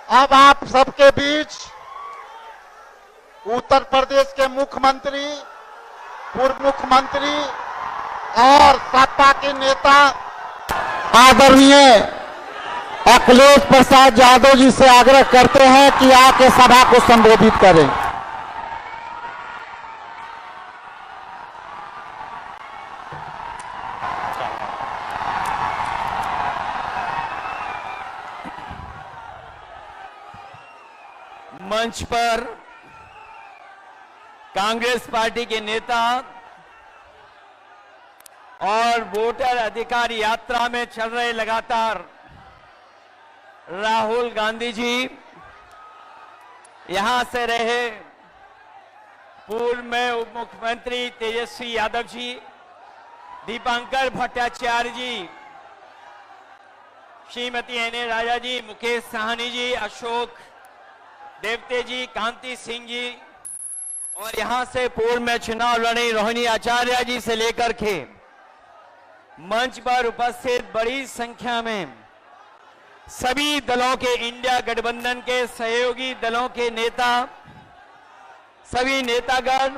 अब आप सबके बीच उत्तर प्रदेश के मुख्यमंत्री, पूर्व मुख्यमंत्री और सपा के नेता आदरणीय अखिलेश प्रसाद यादव जी से आग्रह करते हैं कि आके सभा को संबोधित करें। मंच पर कांग्रेस पार्टी के नेता और वोटर अधिकार यात्रा में चल रहे लगातार राहुल गांधी जी, यहां से रहे पूर्व में उप मुख्यमंत्री तेजस्वी यादव जी, दीपांकर भट्टाचार्य जी, श्रीमती एन राजा जी, मुकेश साहनी जी, अशोक देवते जी, कांति सिंह जी और यहां से पूर्व में चुनाव लड़ी रोहिणी आचार्य जी से लेकर के मंच पर उपस्थित बड़ी संख्या में सभी दलों के, इंडिया गठबंधन के सहयोगी दलों के नेता, सभी नेतागण,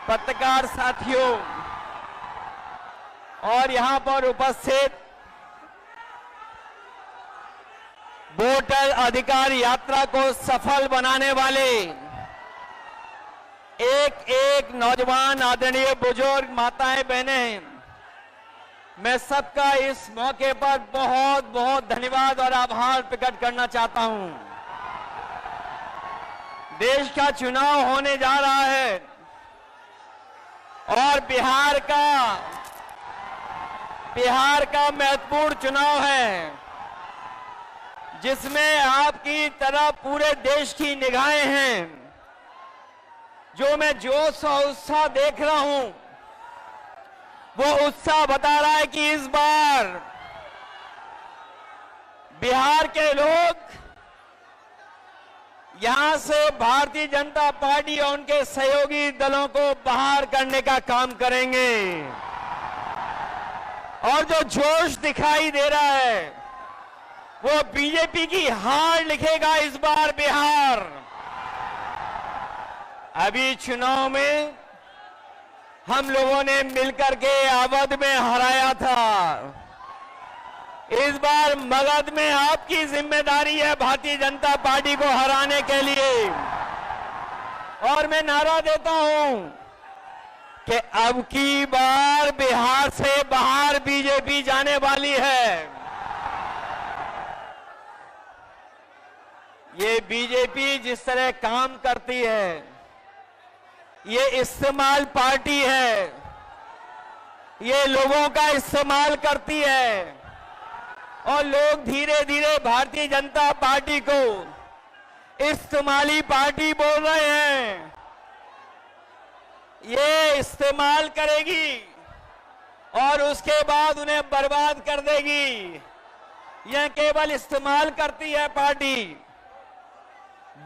पत्रकार साथियों और यहां पर उपस्थित वोटर अधिकार यात्रा को सफल बनाने वाले एक एक नौजवान, आदरणीय बुजुर्ग, माताएं, बहनें, मैं सबका इस मौके पर बहुत बहुत धन्यवाद और आभार प्रकट करना चाहता हूं। देश का चुनाव होने जा रहा है और बिहार का महत्वपूर्ण चुनाव है, जिसमें आपकी तरह पूरे देश की निगाहें हैं। जो मैं जोश और उत्साह देख रहा हूं, वो उत्साह बता रहा है कि इस बार बिहार के लोग यहां से भारतीय जनता पार्टी और उनके सहयोगी दलों को बाहर करने का काम करेंगे। और जो जोश दिखाई दे रहा है वो बीजेपी की हार लिखेगा इस बार बिहार। अभी चुनाव में हम लोगों ने मिलकर के अवध में हराया था। इस बार मगध में आपकी जिम्मेदारी है भारतीय जनता पार्टी को हराने के लिए। और मैं नारा देता हूं कि अब की बार बिहार से बाहर बीजेपी जाने वाली है। ये बीजेपी जिस तरह काम करती है, ये इस्तेमाल पार्टी है, ये लोगों का इस्तेमाल करती है और लोग धीरे धीरे भारतीय जनता पार्टी को इस्तेमाली पार्टी बोल रहे हैं। ये इस्तेमाल करेगी और उसके बाद उन्हें बर्बाद कर देगी। यह केवल इस्तेमाल करती है पार्टी,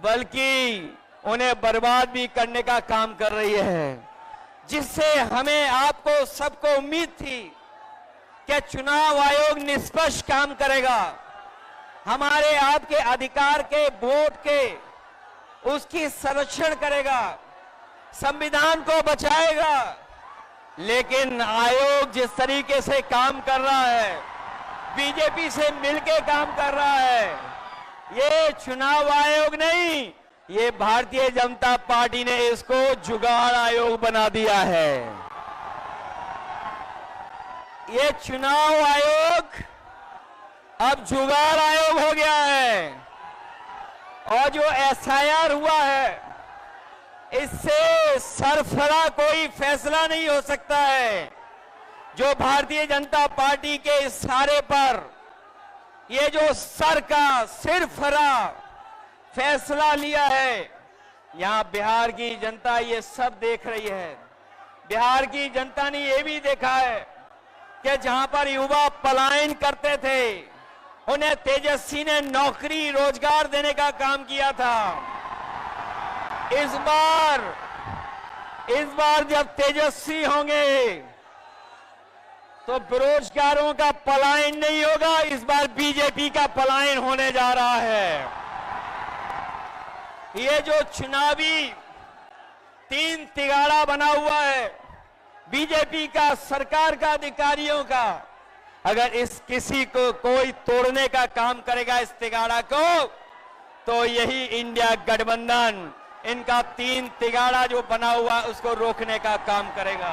बल्कि उन्हें बर्बाद भी करने का काम कर रही है, जिससे हमें, आपको, सबको उम्मीद थी कि चुनाव आयोग निष्पक्ष काम करेगा, हमारे आपके अधिकार के, वोट के, उसकी संरक्षण करेगा, संविधान को बचाएगा। लेकिन आयोग जिस तरीके से काम कर रहा है, बीजेपी से मिलकर काम कर रहा है, ये चुनाव आयोग नहीं, ये भारतीय जनता पार्टी ने इसको जुगाड़ आयोग बना दिया है। ये चुनाव आयोग अब जुगाड़ आयोग हो गया है। और जो एसआईआर हुआ है, इससे सरफरा कोई फैसला नहीं हो सकता है। जो भारतीय जनता पार्टी के इशारे पर ये जो सर का सिरफरा फैसला लिया है, यहां बिहार की जनता ये सब देख रही है। बिहार की जनता ने ये भी देखा है कि जहां पर युवा पलायन करते थे, उन्हें तेजस्वी ने नौकरी, रोजगार देने का काम किया था। इस बार जब तेजस्वी होंगे तो बेरोजगारों का पलायन नहीं होगा, इस बार बीजेपी का पलायन होने जा रहा है। ये जो चुनावी तीन तिगाड़ा बना हुआ है बीजेपी का, सरकार का, अधिकारियों का, अगर इस किसी को कोई तोड़ने का काम करेगा इस तिगाड़ा को, तो यही इंडिया गठबंधन इनका तीन तिगाड़ा जो बना हुआ उसको रोकने का काम करेगा।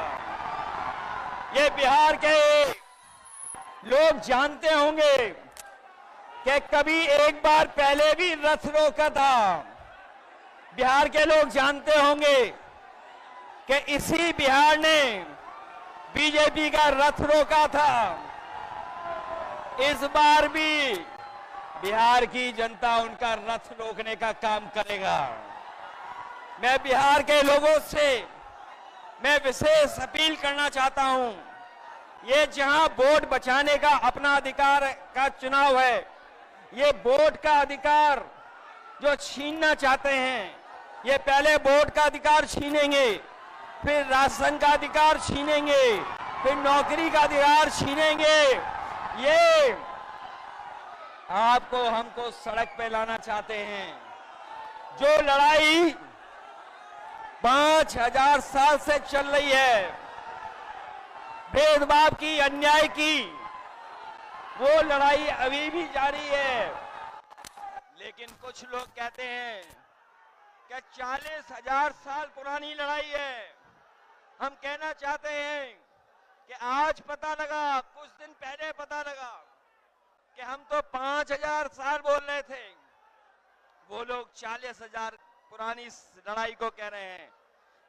ये बिहार के लोग जानते होंगे कि कभी एक बार पहले भी रथ रोका था। बिहार के लोग जानते होंगे कि इसी बिहार ने बीजेपी का रथ रोका था। इस बार भी बिहार की जनता उनका रथ रोकने का काम करेगा। मैं बिहार के लोगों से मैं विशेष अपील करना चाहता हूं, ये जहां वोट बचाने का अपना अधिकार का चुनाव है, ये वोट का अधिकार जो छीनना चाहते हैं, ये पहले वोट का अधिकार छीनेंगे, फिर राशन का अधिकार छीनेंगे, फिर नौकरी का अधिकार छीनेंगे। ये आपको हमको सड़क पे लाना चाहते हैं। जो लड़ाई 5000 साल से चल रही है, भेदभाव की, अन्याय की, वो लड़ाई अभी भी जारी है। लेकिन कुछ लोग कहते हैं कि 40,000 साल पुरानी लड़ाई है। हम कहना चाहते हैं कि आज पता लगा, कुछ दिन पहले पता लगा कि हम तो 5000 साल बोल रहे थे, वो लोग 40,000 पुरानी लड़ाई को कह रहे हैं।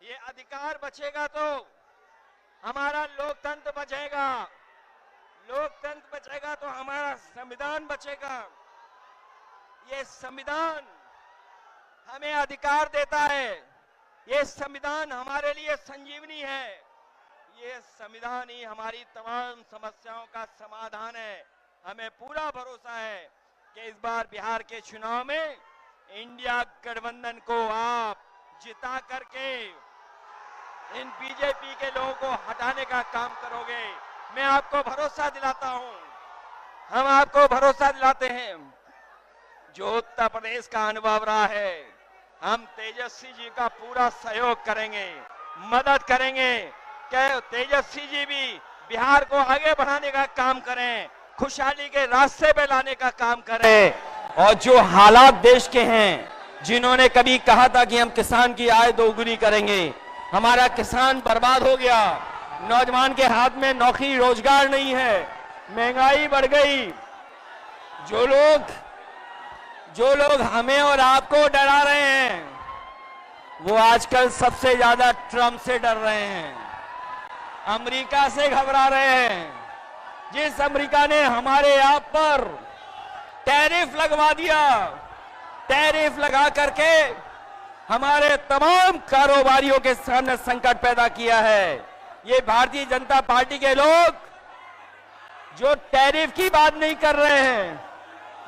ये अधिकार बचेगा तो हमारा लोकतंत्र बचेगा, लोकतंत्र बचेगा तो हमारा संविधान बचेगा। ये संविधान हमें अधिकार देता है, ये संविधान हमारे लिए संजीवनी है, ये संविधान ही हमारी तमाम समस्याओं का समाधान है। हमें पूरा भरोसा है कि इस बार बिहार के चुनाव में इंडिया गठबंधन को आप जिता करके इन बीजेपी के लोगों को हटाने का काम करोगे। मैं आपको भरोसा दिलाता हूं, हम आपको भरोसा दिलाते हैं। जो उत्तर प्रदेश का अनुभव रहा है, हम तेजस्वी जी का पूरा सहयोग करेंगे, मदद करेंगे कि तेजस्वी जी भी बिहार को आगे बढ़ाने का काम करें, खुशहाली के रास्ते पे लाने का काम करें। और जो हालात देश के हैं, जिन्होंने कभी कहा था कि हम किसान की आय दोगुनी करेंगे, हमारा किसान बर्बाद हो गया, नौजवान के हाथ में नौकरी रोजगार नहीं है, महंगाई बढ़ गई। जो लोग हमें और आपको डरा रहे हैं, वो आजकल सबसे ज्यादा ट्रंप से डर रहे हैं, अमेरिका से घबरा रहे हैं। जिस अमेरिका ने हमारे आप पर टैरिफ लगवा दिया, टैरिफ लगा करके हमारे तमाम कारोबारियों के सामने संकट पैदा किया है। ये भारतीय जनता पार्टी के लोग जो टैरिफ की बात नहीं कर रहे हैं,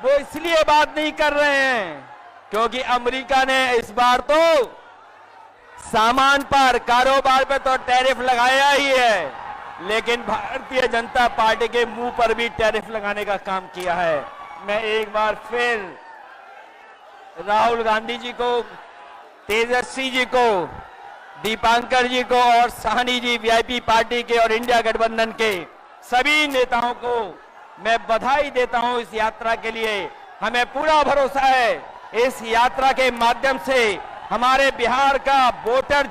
वो इसलिए बात नहीं कर रहे हैं क्योंकि अमेरिका ने इस बार तो सामान पर, कारोबार पर तो टैरिफ लगाया ही है, लेकिन भारतीय जनता पार्टी के मुंह पर भी टैरिफ लगाने का काम किया है। मैं एक बार फिर राहुल गांधी जी को, तेजस्वी जी को, दीपांकर जी को और साहनी जी वीआईपी पार्टी के और इंडिया गठबंधन के सभी नेताओं को मैं बधाई देता हूं इस यात्रा के लिए। हमें पूरा भरोसा है इस यात्रा के माध्यम से हमारे बिहार का वोटर